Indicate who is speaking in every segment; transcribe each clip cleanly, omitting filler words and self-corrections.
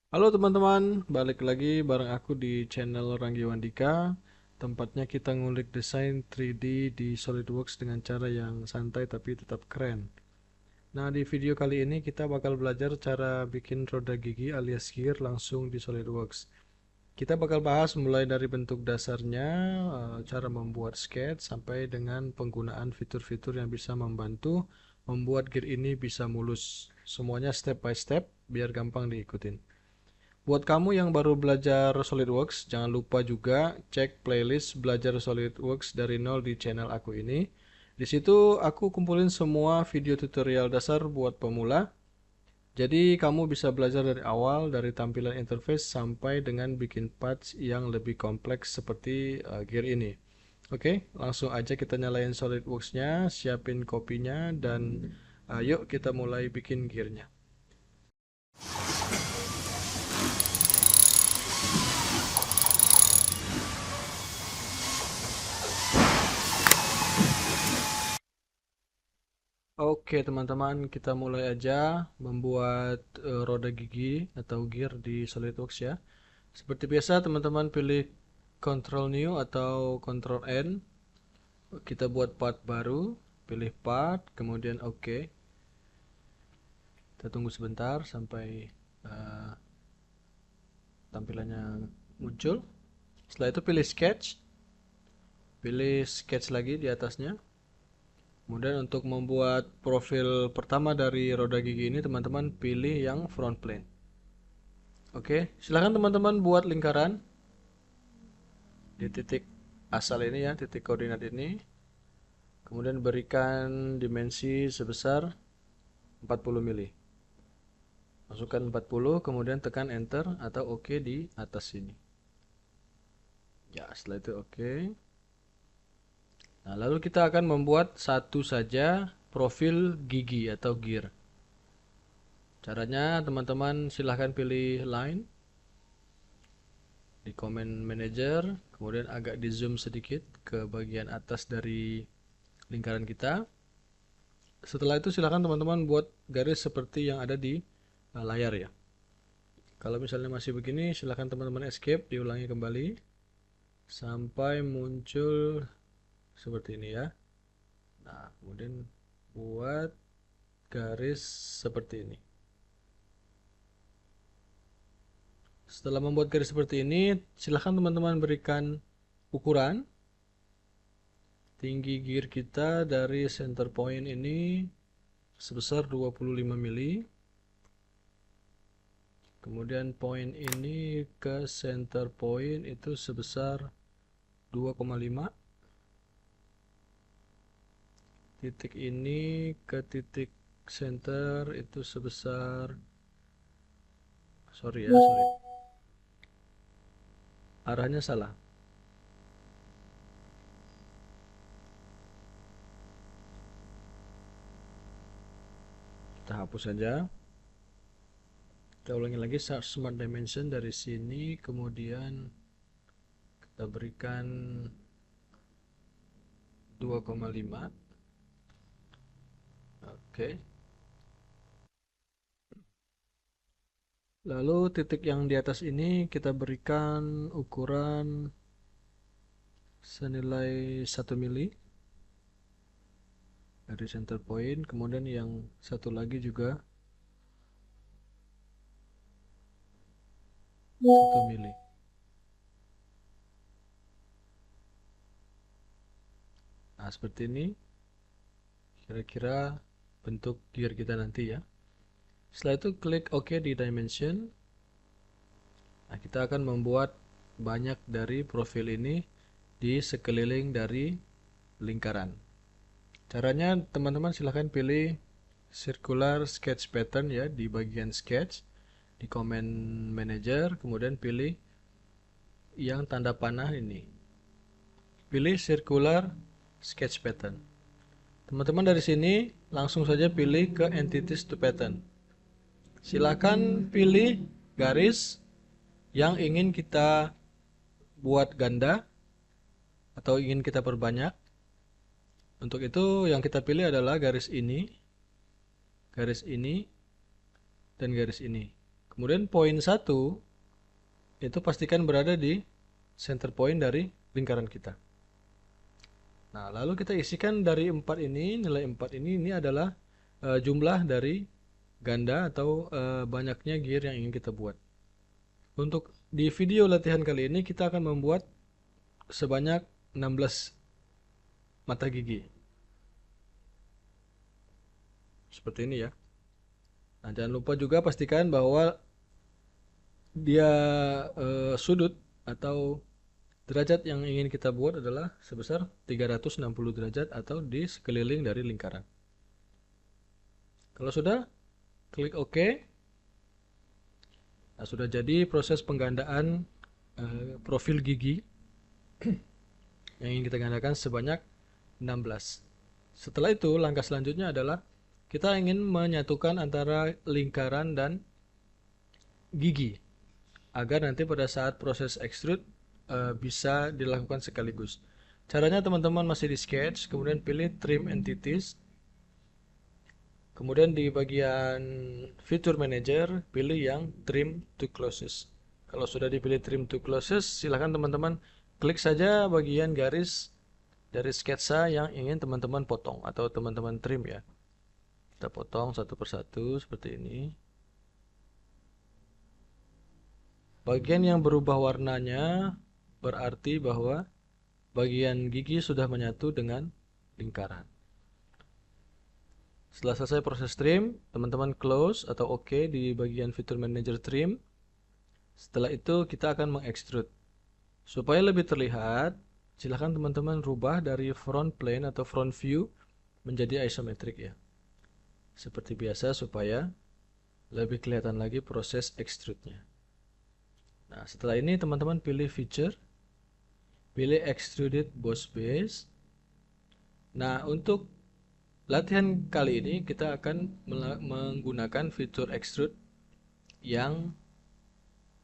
Speaker 1: Halo teman-teman, balik lagi bareng aku di channel Ranggi Wandika. Tempatnya kita ngulik desain 3D di SolidWorks dengan cara yang santai tapi tetap keren. Nah, di video kali ini kita bakal belajar cara bikin roda gigi alias gear langsung di SolidWorks. Kita bakal bahas mulai dari bentuk dasarnya, cara membuat sketch, sampai dengan penggunaan fitur-fitur yang bisa membantu membuat gear ini bisa mulus. Semuanya step by step biar gampang diikutin. Buat kamu yang baru belajar SolidWorks, jangan lupa juga cek playlist belajar SolidWorks dari nol di channel aku ini. Di situ aku kumpulin semua video tutorial dasar buat pemula. Jadi kamu bisa belajar dari awal, dari tampilan interface sampai dengan bikin parts yang lebih kompleks seperti gear ini. Oke, langsung aja kita nyalain SolidWorks-nya, siapin kopinya, dan yuk kita mulai bikin gearnya. Oke teman-teman, kita mulai aja membuat roda gigi atau gear di SolidWorks ya. Seperti biasa teman-teman pilih Ctrl New atau Ctrl N. Kita buat part baru, pilih part, kemudian oke. Kita tunggu sebentar sampai uh, tampilannya muncul. Setelah itu pilih sketch lagi di atasnya. Kemudian untuk membuat profil pertama dari roda gigi ini teman-teman pilih yang front plane. Oke, silahkan teman-teman buat lingkaran di titik asal ini ya, titik koordinat ini. Kemudian berikan dimensi sebesar 40 mili. Masukkan 40, kemudian tekan enter atau oke di atas sini. Ya, setelah itu oke. Nah, lalu kita akan membuat satu saja profil gigi atau gear. Caranya teman-teman silahkan pilih line di comment manager, kemudian agak di zoom sedikit ke bagian atas dari lingkaran kita. Setelah itu silakan teman-teman buat garis seperti yang ada di layar ya. Kalau misalnya masih begini, silakan teman-teman escape, diulangi kembali sampai muncul seperti ini ya. Nah, kemudian buat garis seperti ini. Setelah membuat garis seperti ini, silakan teman-teman berikan ukuran tinggi gear kita dari center point ini sebesar 25 mili. Kemudian point ini ke center point itu sebesar 2,5. Titik ini ke titik center itu sebesar, sorry, arahnya salah. Kita hapus saja. Kita ulangi lagi smart dimension dari sini, kemudian kita berikan 2,5. Oke. Lalu titik yang di atas ini kita berikan ukuran senilai 1 mili dari center point, kemudian yang satu lagi juga 1 mili. Nah, seperti ini kira-kira bentuk gear kita nanti ya. Setelah itu klik OK di dimension. Nah, kita akan membuat banyak dari profil ini di sekeliling dari lingkaran. Caranya teman-teman silahkan pilih circular sketch pattern ya di bagian sketch di comment manager, kemudian pilih yang tanda panah ini. Pilih circular sketch pattern. Teman-teman dari sini langsung saja pilih ke entities to pattern. Silakan pilih garis yang ingin kita buat ganda atau ingin kita perbanyak. Untuk itu yang kita pilih adalah garis ini, dan garis ini. Kemudian poin 1 itu pastikan berada di center point dari lingkaran kita. Nah, lalu kita isikan dari 4 ini, nilai 4 ini adalah jumlah dari ganda atau banyaknya gear yang ingin kita buat. Untuk di video latihan kali ini kita akan membuat sebanyak 16 mata gigi. Seperti ini ya. Nah, jangan lupa juga pastikan bahwa dia sudut atau derajat yang ingin kita buat adalah sebesar 360 derajat atau di sekeliling dari lingkaran. Kalau sudah, klik OK. Nah, sudah jadi proses penggandaan profil gigi yang ingin kita gandakan sebanyak 16. Setelah itu, langkah selanjutnya adalah kita ingin menyatukan antara lingkaran dan gigi agar nanti pada saat proses extrude bisa dilakukan sekaligus. Caranya teman-teman masih di sketch, kemudian pilih trim entities. Kemudian di bagian feature manager, pilih yang trim to closest. Kalau sudah dipilih trim to closest, silahkan teman-teman klik saja bagian garis dari sketsa yang ingin teman-teman potong atau teman-teman trim ya. Kita potong satu persatu seperti ini. Bagian yang berubah warnanya berarti bahwa bagian gigi sudah menyatu dengan lingkaran. Setelah selesai proses trim, teman-teman close atau OK di bagian feature manager trim. Setelah itu kita akan mengextrude. Supaya lebih terlihat, silahkan teman-teman rubah dari front plane atau front view menjadi isometric ya. Seperti biasa supaya lebih kelihatan lagi proses extrude-nya. Nah, setelah ini teman-teman pilih feature, pilih extruded boss base. Nah, untuk latihan kali ini kita akan menggunakan fitur extrude yang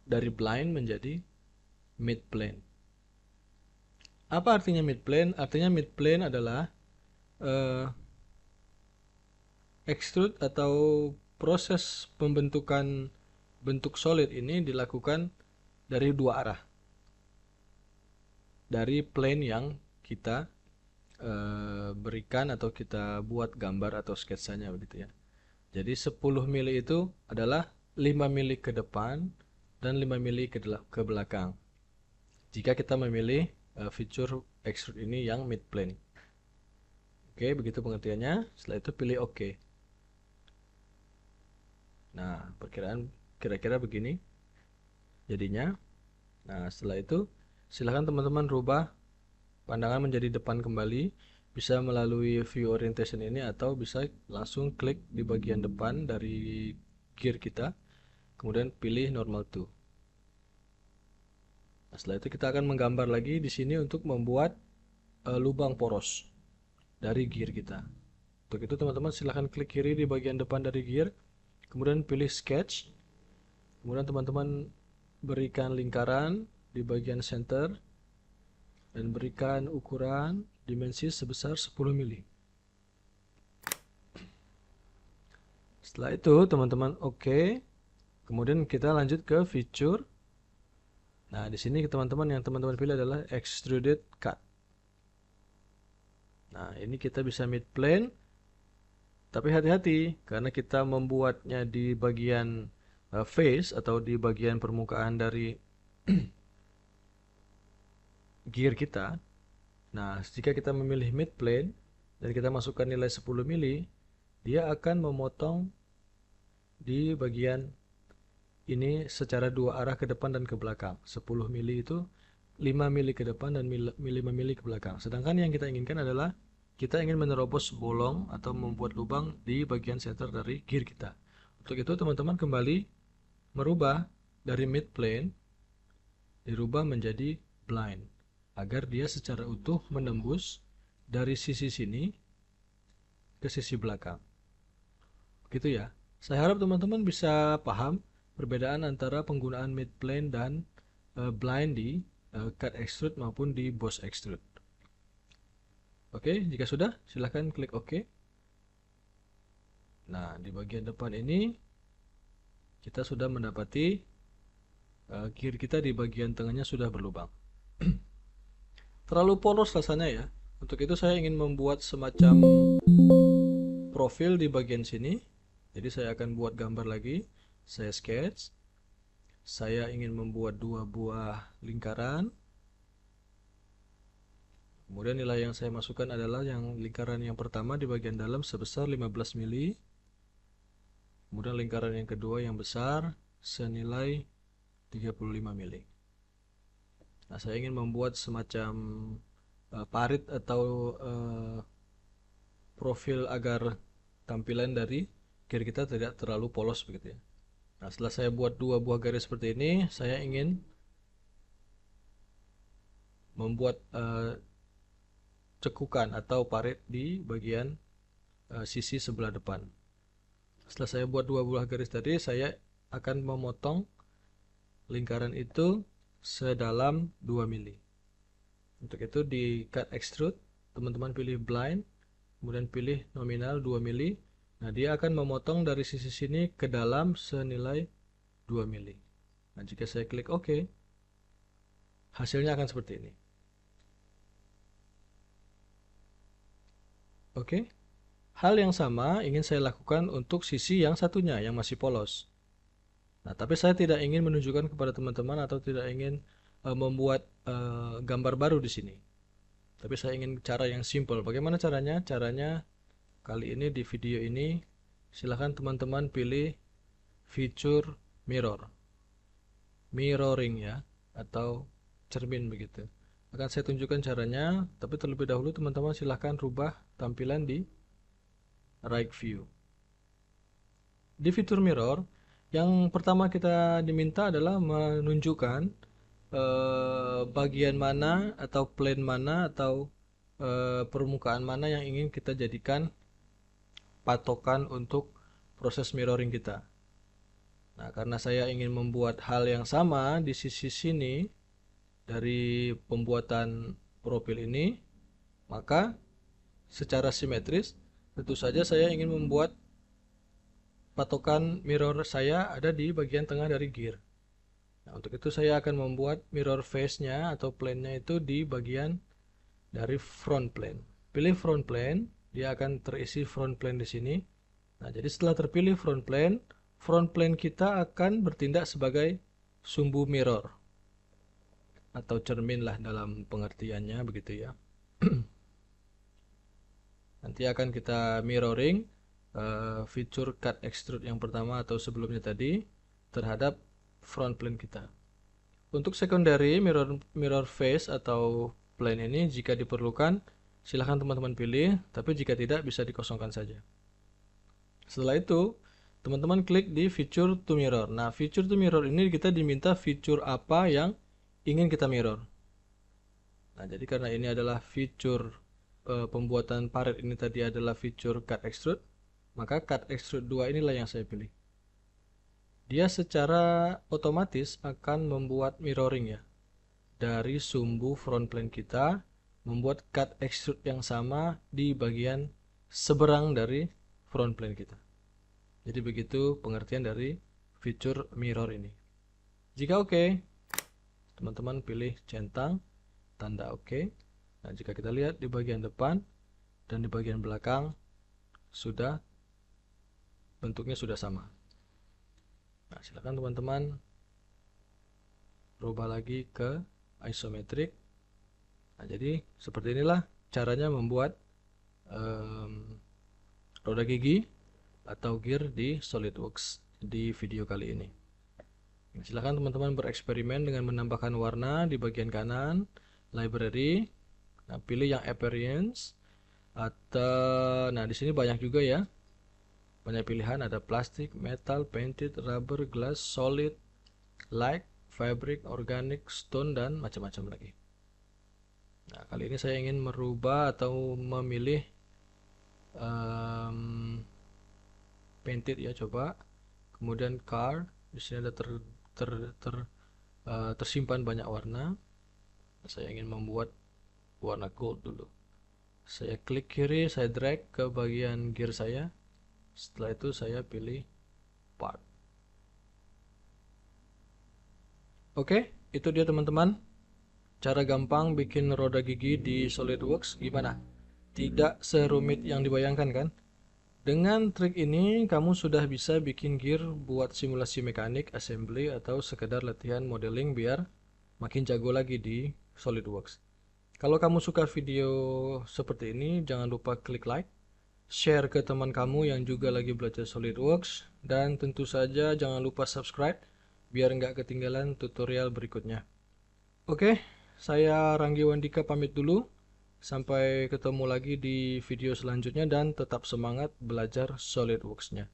Speaker 1: dari blind menjadi mid plane. Apa artinya mid plane? Artinya mid plane adalah extrude atau proses pembentukan bentuk solid ini dilakukan dari dua arah. Dari plane yang kita berikan atau kita buat gambar atau sketsanya begitu ya. Jadi 10 mili itu adalah 5 mili ke depan dan 5 mili ke belakang. Jika kita memilih fitur extrude ini yang mid plane. Oke, begitu pengertiannya. Setelah itu pilih OK. Nah, perkiraan kira-kira begini jadinya. Nah, setelah itu silakan teman-teman rubah pandangan menjadi depan kembali, bisa melalui view orientation ini atau bisa langsung klik di bagian depan dari gear kita, kemudian pilih normal to. Nah, setelah itu kita akan menggambar lagi di sini untuk membuat lubang poros dari gear kita. Untuk itu teman-teman silahkan klik kiri di bagian depan dari gear, kemudian pilih sketch, kemudian teman-teman berikan lingkaran di bagian center dan berikan ukuran dimensi sebesar 10 mili. Setelah itu teman-teman OK, kemudian kita lanjut ke feature. Nah, di sini teman-teman yang teman-teman pilih adalah extruded cut. Nah, ini kita bisa mid plane, tapi hati-hati karena kita membuatnya di bagian face atau di bagian permukaan dari gear kita. Nah, jika kita memilih mid plane dan kita masukkan nilai 10 mili, dia akan memotong di bagian ini secara dua arah ke depan dan ke belakang. 10 mili itu 5 mili ke depan dan 5 mili ke belakang. Sedangkan yang kita inginkan adalah kita ingin menerobos bolong atau membuat lubang di bagian center dari gear kita. Untuk itu teman-teman kembali merubah dari mid plane dirubah menjadi blind agar dia secara utuh menembus dari sisi sini ke sisi belakang. Begitu ya. Saya harap teman-teman bisa paham perbedaan antara penggunaan mid plane dan blind di cut extrude maupun di boss extrude. Oke, jika sudah silahkan klik OK. Nah, di bagian depan ini kita sudah mendapati gear kita di bagian tengahnya sudah berlubang. Terlalu polos rasanya ya. Untuk itu saya ingin membuat semacam profil di bagian sini. Jadi saya akan buat gambar lagi. Saya sketch. Saya ingin membuat dua buah lingkaran. Kemudian nilai yang saya masukkan adalah yang lingkaran yang pertama di bagian dalam sebesar 15 mili. Kemudian lingkaran yang kedua yang besar senilai 35 mili. Nah, saya ingin membuat semacam parit atau profil agar tampilan dari gear kita tidak terlalu polos begitu ya. Nah, setelah saya buat dua buah garis seperti ini, saya ingin membuat cekukan atau parit di bagian sisi sebelah depan. Setelah saya buat dua buah garis tadi, saya akan memotong lingkaran itu sedalam 2 mili. Untuk itu di cut extrude, teman-teman pilih blind, kemudian pilih nominal 2 mili. Nah, dia akan memotong dari sisi sini ke dalam senilai 2 mili. Nah, jika saya klik OK, hasilnya akan seperti ini. Oke. Hal yang sama ingin saya lakukan untuk sisi yang satunya yang masih polos. Nah, tapi saya tidak ingin menunjukkan kepada teman-teman atau tidak ingin membuat gambar baru di sini. Tapi saya ingin cara yang simple. Bagaimana caranya? Caranya kali ini di video ini silahkan teman-teman pilih feature mirroring ya, atau cermin begitu. Akan saya tunjukkan caranya, tapi terlebih dahulu teman-teman silahkan rubah tampilan di right view. Di fitur mirror, yang pertama kita diminta adalah menunjukkan bagian mana atau plane mana atau permukaan mana yang ingin kita jadikan patokan untuk proses mirroring kita. Nah, karena saya ingin membuat hal yang sama di sisi sini dari pembuatan profil ini, maka secara simetris tentu saja saya ingin membuat patokan mirror saya ada di bagian tengah dari gear. Nah, untuk itu saya akan membuat mirror face-nya atau plane-nya itu di bagian dari front plane. Pilih front plane, dia akan terisi front plane di sini. Nah, jadi setelah terpilih front plane kita akan bertindak sebagai sumbu mirror atau cermin lah dalam pengertiannya begitu ya. Nanti akan kita mirroring feature cut extrude yang pertama atau sebelumnya tadi terhadap front plane kita. Untuk secondary mirror face atau plane ini jika diperlukan silahkan teman-teman pilih, tapi jika tidak bisa dikosongkan saja. Setelah itu teman-teman klik di feature to mirror. Nah, feature to mirror ini kita diminta feature apa yang ingin kita mirror. Nah, jadi karena ini adalah feature pembuatan parit ini tadi adalah feature cut extrude, maka cut extrude 2 inilah yang saya pilih. Dia secara otomatis akan membuat mirroring ya. Dari sumbu front plane kita membuat cut extrude yang sama di bagian seberang dari front plane kita. Jadi begitu pengertian dari feature mirror ini. Jika oke, teman-teman pilih centang tanda oke. Nah, jika kita lihat di bagian depan dan di bagian belakang sudah bentuknya sudah sama. Nah, silakan teman-teman rubah lagi ke isometric. Nah, jadi seperti inilah caranya membuat roda gigi atau gear di SolidWorks di video kali ini. Nah, silakan teman-teman bereksperimen dengan menambahkan warna di bagian kanan, library. Nah, pilih yang appearance atau nah di sini banyak juga ya. Banyak pilihan, ada plastik, metal, painted, rubber, glass, solid, light, fabric, organic, stone, dan macam-macam lagi. Nah, kali ini saya ingin merubah atau memilih painted ya, coba. Kemudian car, di sini ada tersimpan banyak warna. Saya ingin membuat warna gold dulu. Saya klik kiri, saya drag ke bagian gear saya. Setelah itu saya pilih part. Oke, itu dia teman-teman. Cara gampang bikin roda gigi di SolidWorks gimana? Tidak serumit yang dibayangkan kan? Dengan trik ini, kamu sudah bisa bikin gear buat simulasi mekanik, assembly, atau sekedar latihan modeling biar makin jago lagi di SolidWorks. Kalau kamu suka video seperti ini, jangan lupa klik like, share ke teman kamu yang juga lagi belajar SolidWorks, dan tentu saja jangan lupa subscribe biar nggak ketinggalan tutorial berikutnya. Oke, saya Ranggi Wandika pamit dulu. Sampai ketemu lagi di video selanjutnya dan tetap semangat belajar SolidWorks-nya.